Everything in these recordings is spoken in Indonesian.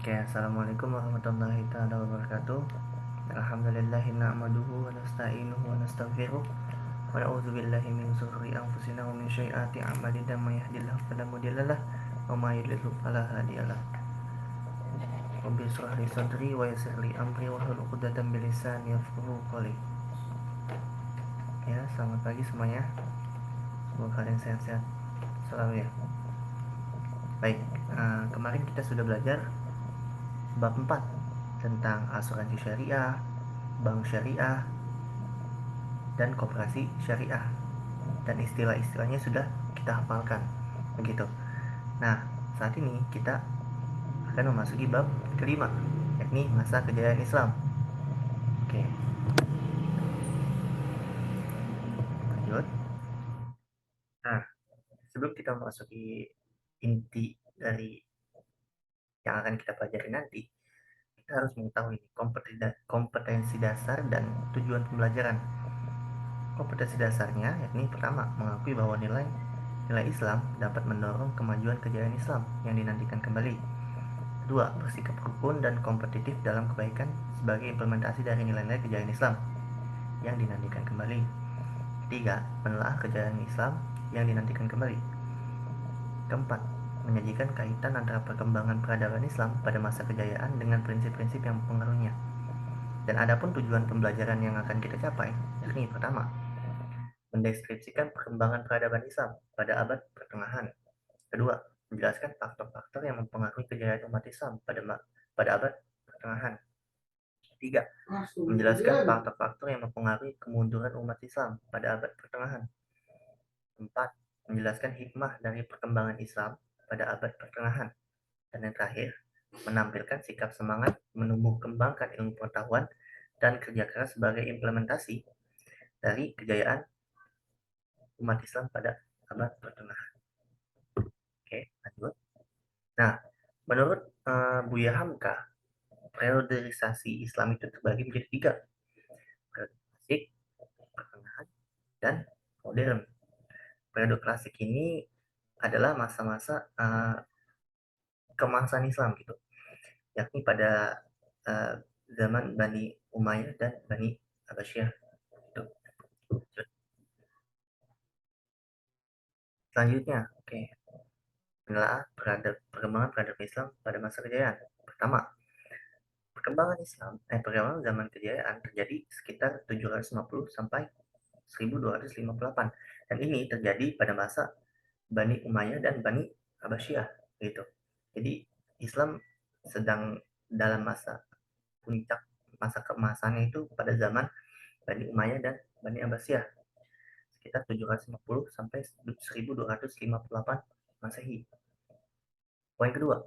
Oke, assalamualaikum warahmatullahi taala wabarakatuh. Alhamdulillahi na'maduhu wa nasta'inuhu wa nastaghfiruh wa na'udzu billahi min shururi anfusina wa min sayyiati a'malina may yahdihillahu fala mudhillalah wa may yudlil fala hadiyalah. Rabbi shrah li sadri wa yassir li amri wa hlul 'uqdatam min lisani yafqahu qawli. Ya, selamat pagi semuanya. Semoga kalian sehat-sehat selalu ya. Baik, kemarin kita sudah belajar bab 4 tentang asuransi syariah, bank syariah, dan koperasi syariah, dan istilah-istilahnya sudah kita hafalkan begitu. Nah, saat ini kita akan memasuki bab kelima, yakni masa kejayaan Islam. Oke, lanjut. Nah, sebelum kita memasuki inti dari yang akan kita pelajari nanti, kita harus mengetahui kompetensi dasar dan tujuan pembelajaran. Kompetensi dasarnya yakni pertama, mengakui bahwa nilai Islam dapat mendorong kemajuan kejayaan Islam yang dinantikan kembali. Kedua, bersikap rukun dan kompetitif dalam kebaikan sebagai implementasi dari nilai-nilai kejayaan Islam yang dinantikan kembali. Ketiga, menelaah kejayaan Islam yang dinantikan kembali. Keempat, menyajikan kaitan antara perkembangan peradaban Islam pada masa kejayaan dengan prinsip-prinsip yang mempengaruhinya. Dan adapun tujuan pembelajaran yang akan kita capai, yakni pertama, mendeskripsikan perkembangan peradaban Islam pada abad pertengahan. Kedua, menjelaskan faktor-faktor yang mempengaruhi kejayaan umat Islam pada abad pertengahan. Tiga, menjelaskan faktor-faktor yang mempengaruhi kemunduran umat Islam pada abad pertengahan. Empat, menjelaskan hikmah dari perkembangan Islam pada abad pertengahan. Dan yang terakhir, menampilkan sikap semangat menumbuh kembangkan ilmu pengetahuan dan kerja keras sebagai implementasi dari kejayaan umat Islam pada abad pertengahan. Oke, lanjut. Nah, menurut Buya Hamka, periodisasi Islam itu terbagi menjadi tiga: periode klasik, pertengahan, dan modern. Periode klasik ini adalah masa-masa kemasan Islam gitu, yakni pada uh, zaman Bani Umayyah dan Bani Abbasiyah. Gitu. Selanjutnya, oke, menelaah perkembangan peradaban Islam pada masa kejayaan. Pertama, perkembangan zaman kejayaan terjadi sekitar 750 sampai 1258, dan ini terjadi pada masa Bani Umayyah dan Bani Abbasiyah gitu. Jadi Islam sedang dalam masa puncak masa keemasannya itu pada zaman Bani Umayyah dan Bani Abbasiyah sekitar 750 sampai 1258 Masehi. Poin kedua,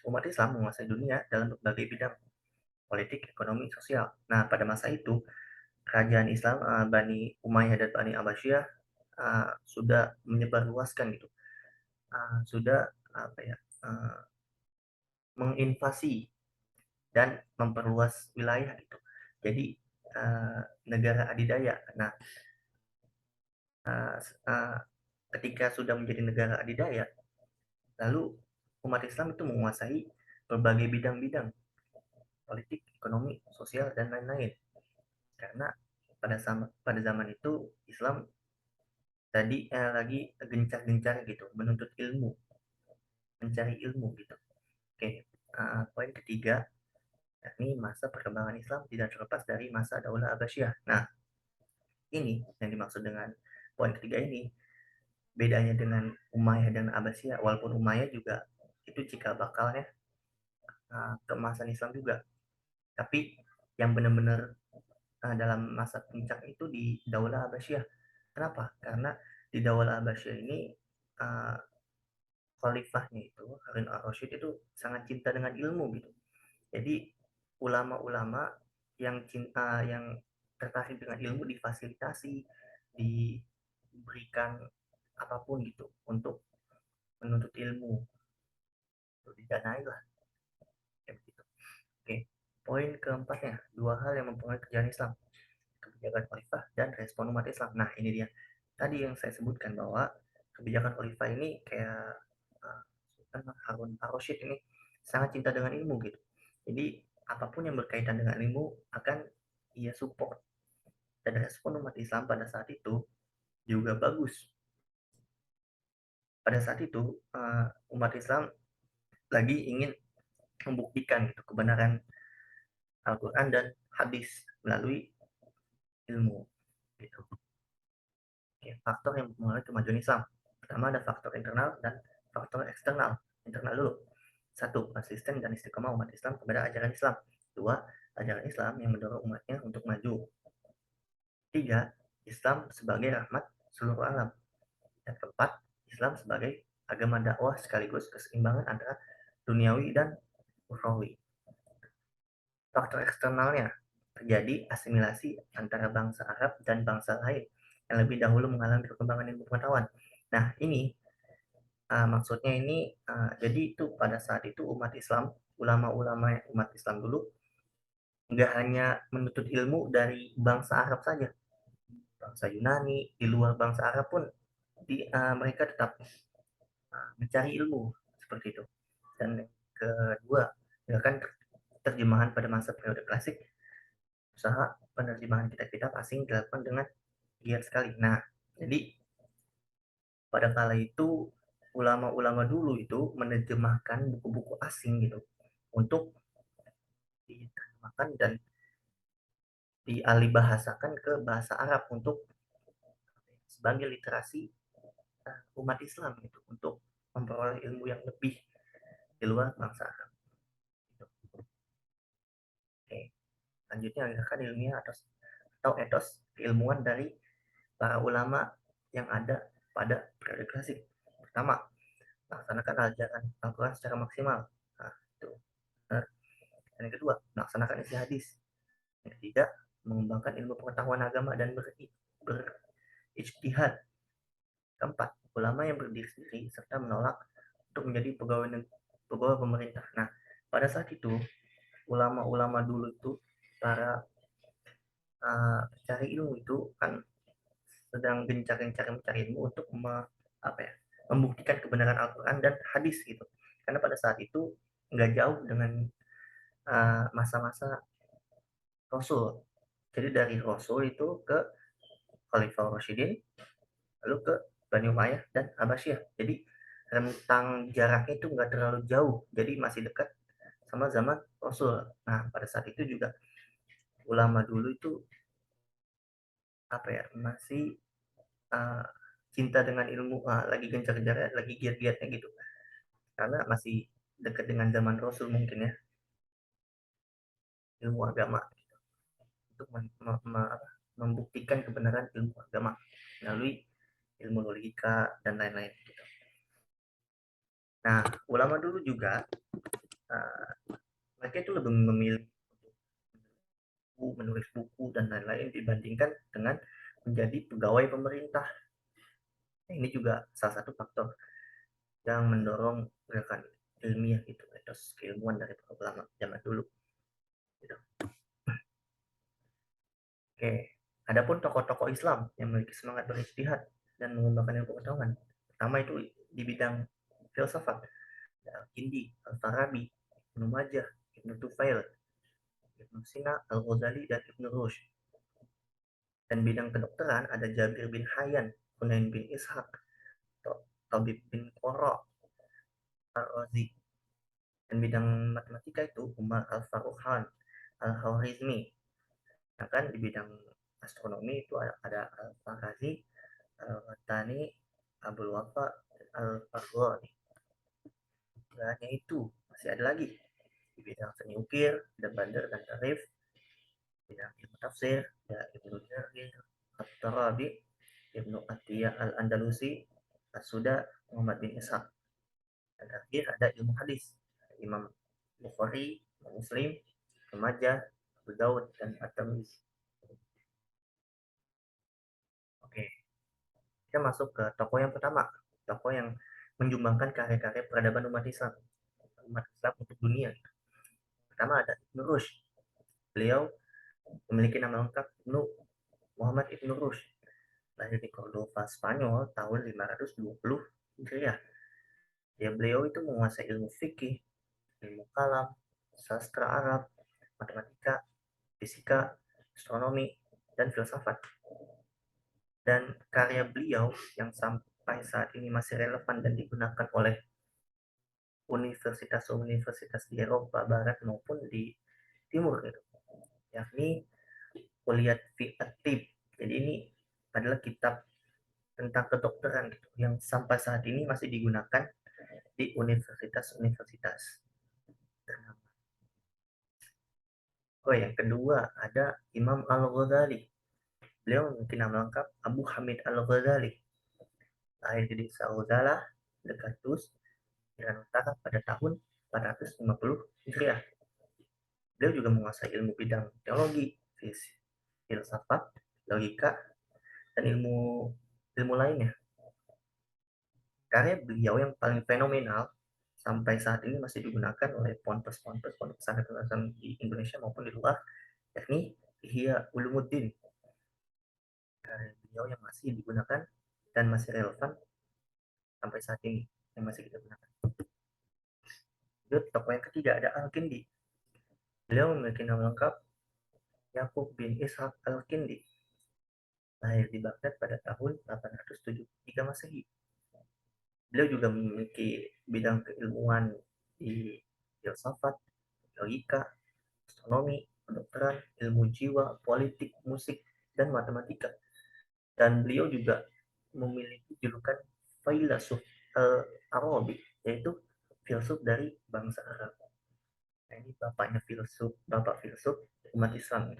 umat Islam menguasai dunia dalam berbagai bidang politik, ekonomi, sosial. Nah, pada masa itu kerajaan Islam Bani Umayyah dan Bani Abbasiyah sudah menyebarluaskan gitu, sudah apa ya, menginvasi dan memperluas wilayah gitu. Jadi negara adidaya. Nah, ketika sudah menjadi negara adidaya, lalu umat Islam itu menguasai berbagai bidang-bidang politik, ekonomi, sosial, dan lain-lain. Karena pada zaman itu Islam tadi lagi gencar-gencar gitu menuntut ilmu, mencari ilmu gitu. Oke, poin ketiga, yakni masa perkembangan Islam tidak terlepas dari masa Daulah Abbasiyah. Nah, ini yang dimaksud dengan poin ketiga ini. Bedanya dengan Umayyah dan Abbasiyah, walaupun Umayyah juga itu cikal bakalnya keemasan Islam juga, tapi yang benar-benar dalam masa puncak itu di Daulah Abbasiyah. Kenapa? Karena di Daulah Abbasiyah ini uh, khalifahnya itu Harun al-Rasyid itu sangat cinta dengan ilmu gitu. Jadi ulama-ulama yang cinta, yang tertarik dengan ilmu difasilitasi, diberikan apapun gitu untuk menuntut ilmu, untuk didanai lah kayak begitu. Oke, poin keempatnya, dua hal yang mempengaruhi kerjaan Islam: kebijakan khalifah dan respon umat Islam. Nah, ini dia tadi yang saya sebutkan bahwa kebijakan khalifah ini kayak Sultan Harun al-Rasyid ini sangat cinta dengan ilmu gitu. Jadi apapun yang berkaitan dengan ilmu akan ia support. Dan respon umat Islam pada saat itu juga bagus. Pada saat itu umat Islam lagi ingin membuktikan gitu, kebenaran Al-Quran dan hadis melalui ilmu gitu. Oke, faktor yang mempengaruhi kemajuan Islam. Pertama ada faktor internal dan faktor eksternal. Internal dulu. Satu, konsisten dan istiqomah umat Islam kepada ajaran Islam. Dua, ajaran Islam yang mendorong umatnya untuk maju. Tiga, Islam sebagai rahmat seluruh alam. Dan keempat, Islam sebagai agama dakwah sekaligus keseimbangan antara duniawi dan ukhrawi. Faktor eksternalnya, terjadi asimilasi antara bangsa Arab dan bangsa lain yang lebih dahulu mengalami perkembangan ilmu pengetahuan. Nah, ini maksudnya ini jadi itu pada saat itu umat Islam, ulama-ulama umat Islam dulu nggak hanya menuntut ilmu dari bangsa Arab saja, bangsa Yunani, di luar bangsa Arab pun mereka tetap mencari ilmu seperti itu. Dan kedua, ya kan terjemahan pada masa periode klasik, usaha penerjemahan kitab-kitab asing dilakukan dengan giat sekali. Nah, jadi pada kala itu ulama-ulama dulu itu menerjemahkan buku-buku asing gitu untuk diterjemahkan dan dialihbahasakan ke bahasa Arab untuk sebagai literasi umat Islam gitu, untuk memperoleh ilmu yang lebih di luar bangsa Arab gitu. Oke, selanjutnya gerakan ilmiah atau etos keilmuan dari para ulama yang ada pada periode klasik. Pertama, melaksanakan ajaran Al-Quran secara maksimal. Nah, itu benar. Dan yang kedua, melaksanakan isi hadis. Yang ketiga, mengembangkan ilmu pengetahuan agama dan berijtihad. Keempat, ulama yang berdiri sendiri serta menolak untuk menjadi pegawai pemerintah. Nah, pada saat itu ulama-ulama dulu itu para cari ilmu itu kan sedang gencar-gencar mencari ilmu untuk membuktikan kebenaran Al-Quran dan hadis gitu. Karena pada saat itu nggak jauh dengan masa-masa Rasul. Jadi dari Rasul itu ke Khalifah Rasyidin, lalu ke Bani Umayyah dan Abbasiyah. Jadi rentang jaraknya itu nggak terlalu jauh, jadi masih dekat sama zaman Rasul. Nah, pada saat itu juga ulama dulu itu masih uh, cinta dengan ilmu, lagi gencar-gencarnya, lagi giat-giatnya gitu. Karena masih dekat dengan zaman Rasul mungkin ya, ilmu agama untuk membuktikan kebenaran ilmu agama melalui ilmu logika dan lain-lain gitu. Nah, ulama dulu juga uh, mereka itu lebih memilih menulis buku dan lain-lain dibandingkan dengan menjadi pegawai pemerintah. Nah, ini juga salah satu faktor yang mendorong gerakan ilmiah gitu, etos keilmuan dari para ulama zaman dulu. Gitu. Oke, adapun tokoh-tokoh Islam yang memiliki semangat berijtihad dan mengembangkan ilmu pengetahuan, pertama itu di bidang filsafat, Al-Kindi, Al-Farabi, Ibnu Majah, Ibnu Tufail, Ibnu Sina, Al-Ghazali, dan Ibnu Rushd. Dan bidang kedokteran ada Jabir bin Hayyan, Hunain bin Ishaq, Tabib bin Qara, Al-Razi. Dan bidang matematika itu Umar Al-Faruqan, Al-Khwarizmi. Sedangkan di bidang astronomi itu ada Al-Farazi, Al-Tani, Abdul Wafa, Al-Fakhroni. Tidak hanya itu, masih ada lagi di bidang seni ukir, ada Bandar dan Tarif, bidang ilmu tafsir, ada Ibnu Jarir, At-Tarabi, Ibnu Atiyah Al-Andalusi, As-Suda, Muhammad bin Ishaq. Dan terakhir ada ilmu hadis, Imam Bukhari, Muslim, Majah, Abu Daud, dan At-Tirmidzi. Oke, kita masuk ke tokoh yang pertama, tokoh yang menyumbangkan karya-karya peradaban umat Islam untuk dunia. Pertama ada Ibn Rushd. Beliau memiliki nama lengkap Ibnu Muhammad Ibn Rushd. Lahir di Cordova, Spanyol tahun 520 Hijriah. Ya, beliau itu menguasai ilmu fikih, ilmu kalam, sastra Arab, matematika, fisika, astronomi, dan filsafat. Dan karya beliau yang sampai saat ini masih relevan dan digunakan oleh universitas-universitas di Eropa Barat maupun di Timur gitu, yakni Kuliah fi Atib. Jadi ini adalah kitab tentang kedokteran gitu, yang sampai saat ini masih digunakan di universitas-universitas. Oh, yang kedua ada Imam Al-Ghazali. Beliau memiliki nama lengkap Abu Hamid Al-Ghazali. Lahir di desa Uzalah, dekat Dus, Iran Utara pada tahun 450 Hijriah. Beliau juga menguasai ilmu bidang teologi, filsafat, logika, dan ilmu ilmu lainnya. Karya beliau yang paling fenomenal sampai saat ini masih digunakan oleh ponpes-ponpes pondok pesantren di Indonesia maupun di luar, yakni Ihya Ulumuddin. Karya beliau yang masih digunakan dan masih relevan sampai saat ini, yang masih kita gunakan. Lalu tokoh yang ketiga ada Al-Kindi. Beliau memiliki nama lengkap Yakub bin Ishaq Al-Kindi. Lahir di Baghdad pada tahun 873 Masehi. Beliau juga memiliki bidang keilmuan di filsafat, logika, astronomi, kedokteran, ilmu jiwa, politik, musik, dan matematika. Dan beliau juga memiliki julukan Failasuf Arabi, yaitu filsuf dari bangsa Arab. Nah, ini bapaknya filsuf, bapak filsuf umat Islam.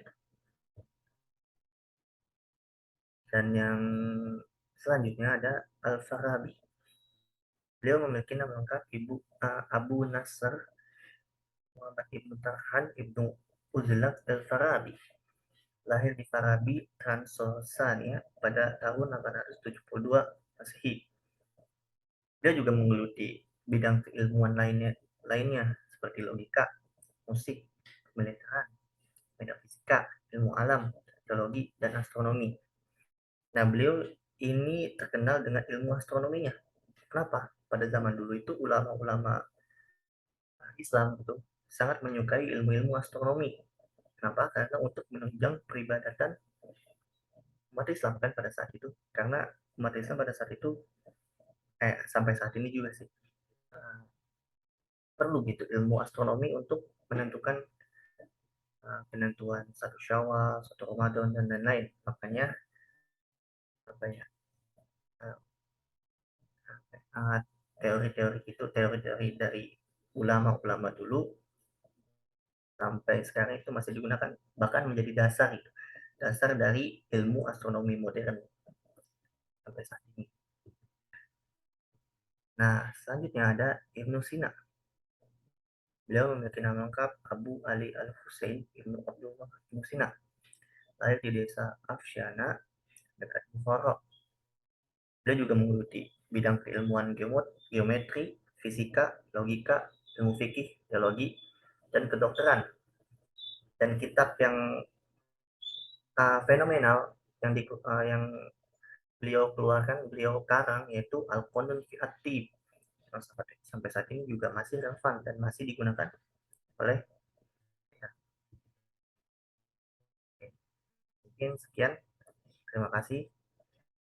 Dan yang selanjutnya ada Al-Farabi. Beliau memiliki nama lengkap Abu Nasr Muhammad Ibnu Tarhan Ibnu Uzlak Al-Farabi. Lahir di Farabi, Transylvania pada tahun 872 Masehi. Dia juga menggeluti bidang keilmuan lainnya seperti logika, musik, kemiliteran, metafisika, ilmu alam, teologi, dan astronomi. Nah, beliau ini terkenal dengan ilmu astronominya. Kenapa? Pada zaman dulu itu ulama-ulama Islam itu sangat menyukai ilmu-ilmu astronomi. Kenapa? Karena untuk menunjang peribadatan umat Islam kan pada saat itu. Karena umat Islam pada saat itu, sampai saat ini juga sih, perlu gitu ilmu astronomi untuk menentukan penentuan satu Syawal, satu Ramadan, dan lain-lain. Makanya apa ya, teori-teori itu, teori-teori dari ulama-ulama dulu sampai sekarang itu masih digunakan, bahkan menjadi dasar itu, dasar dari ilmu astronomi modern sampai saat ini. Nah, selanjutnya ada Ibnu Sina. Beliau memiliki nama lengkap Abu Ali Al-Husain Ibnu Abdullah Ibnu Sina. Lahir di desa Afshana dekat Bukhara. Beliau juga menggeluti bidang keilmuan geometri, fisika, logika, ilmu fikih, teologi, dan kedokteran. Dan kitab yang fenomenal yang beliau keluarkan, beliau karang, yaitu Al-Qanun fi At-Tib. Sampai saat ini juga masih relevan dan masih digunakan oleh ya, mungkin sekian. Terima kasih.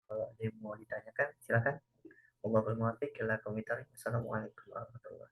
Kalau ada yang mau ditanyakan, silakan. Assalamualaikum warahmatullahi wabarakatuh.